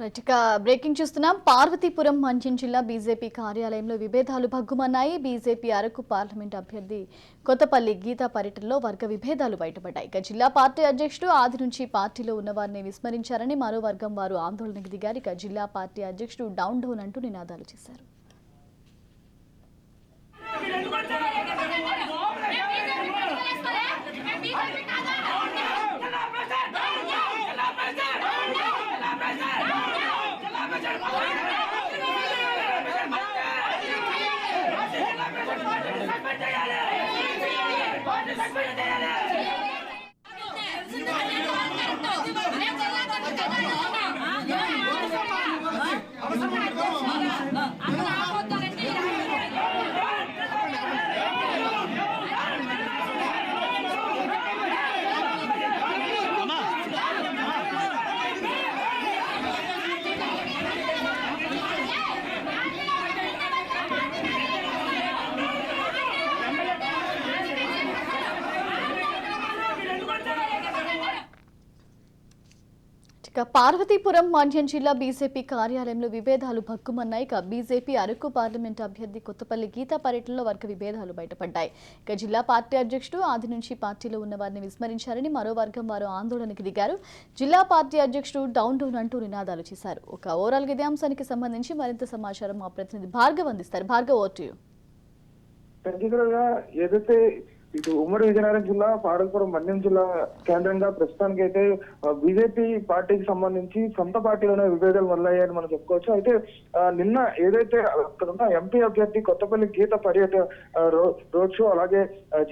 Right ఇక breaking చూస్తున్నాం. పార్వతీపురం మంచిర్యాల జిల్లా బీజేపీ కార్యాలయంలో విభేదాలు భగ్గుమన్నాయి. బీజేపీ అరకు పార్లమెంట్ అభ్యర్థి కొత్తపల్లి గీతా పర్యటనలో వర్గ విభేదాలు బయటపడ్డాయి. ఇక జిల్లా పార్టీ అధ్యక్షుడు ఆది నుంచి పార్టీలో ఉన్నవారిని విస్మరించారని మరో వర్గం వారు ఆందోళనకు దిగారు. ఇక జిల్లా పార్టీ అధ్యక్షుడు డౌన్ డౌన్ అంటూ నినాదాలు చేశారు. పార్వతీపురం మంచిర్యాల జిల్లా బీజేపీ కార్యాలయంలో విభేదాలు భగ్గుమన్నాయి. ఇక బీజేపీ అరకు పార్లమెంట్ అభ్యర్థి కొత్తపల్లి గీతా పర్యటనలో వర్గ విభేదాలు బయటపడ్డాయి. ఇక జిల్లా పార్టీ అధ్యక్షుడు ఆది నుంచి పార్టీలో ఉన్న వారిని విస్మరించారని మరో వర్గం వారు ఆందోళనకు దిగారు. జిల్లా పార్టీ అధ్యక్షుడు డౌన్ డౌన్ అంటూ నినాదాలు చేశారు. ఒక ఓవరాల్ ఇదే అంశానికి సంబంధించి మరింత సమాచారం మా ప్రతినిధి భార్గవ్ అందిస్తారు. Bhargav, over to you. ఏదైతే ఇటు ఉమ్మడి విజయనగరం జిల్లా పార్వతీపురం మన్యం జిల్లా కేంద్రంగా ప్రస్తుతానికి అయితే బీజేపీ పార్టీకి సంబంధించి సొంత పార్టీలోనే విభేదాలు మొదలయ్యాయని మనం చెప్పుకోవచ్చు. అయితే నిన్న ఏదైతే అక్కడ ఉన్న ఎంపీ అభ్యర్థి కొత్తపల్లి గీత రోడ్ షో అలాగే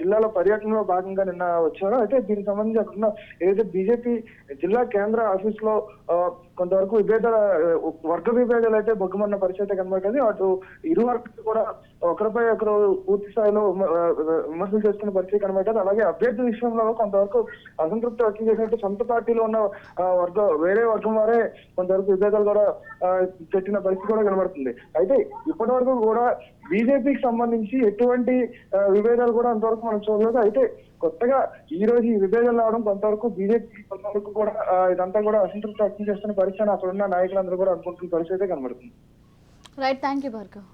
జిల్లాల పర్యటనలో భాగంగా నిన్న వచ్చారో, అయితే దీనికి సంబంధించి అక్కడ ఏదైతే బీజేపీ జిల్లా కేంద్ర ఆఫీస్ లో కొంతవరకు వర్గ విభేదాలు అయితే బొగ్గమన్న పరిస్థితి కనబడ్డది. అటు ఇరు వర్గాలు కూడా ఒకరిపై ఒకరు పూర్తి స్థాయిలో విమర్శలు చేస్తున్న పరిస్థితి కనబడ్డది. అలాగే అభ్యర్థి విషయంలో కొంతవరకు అసంతృప్తి వ్యక్తం చేసినట్టు సొంత పార్టీలో ఉన్న వేరే వర్గం వారే కొంతవరకు విభేదాలు కూడా పెట్టిన పరిస్థితి కూడా కనబడుతుంది. అయితే ఇప్పటి వరకు కూడా బీజేపీకి సంబంధించి ఎటువంటి విభేదాలు కూడా అంతవరకు మనం చూడలేదు. అయితే కొత్తగా ఈ రోజు ఈ విభేదాలు రావడం కొంతవరకు బీజేపీ కొంతవరకు కూడా ఇదంతా కూడా అసంతృప్తి వ్యక్తం చేస్తున్న పరిస్థితి అక్కడ ఉన్న నాయకులందరూ కూడా అనుకుంటున్న పరిస్థితి కనబడుతుంది. Right, thank you Bhargav.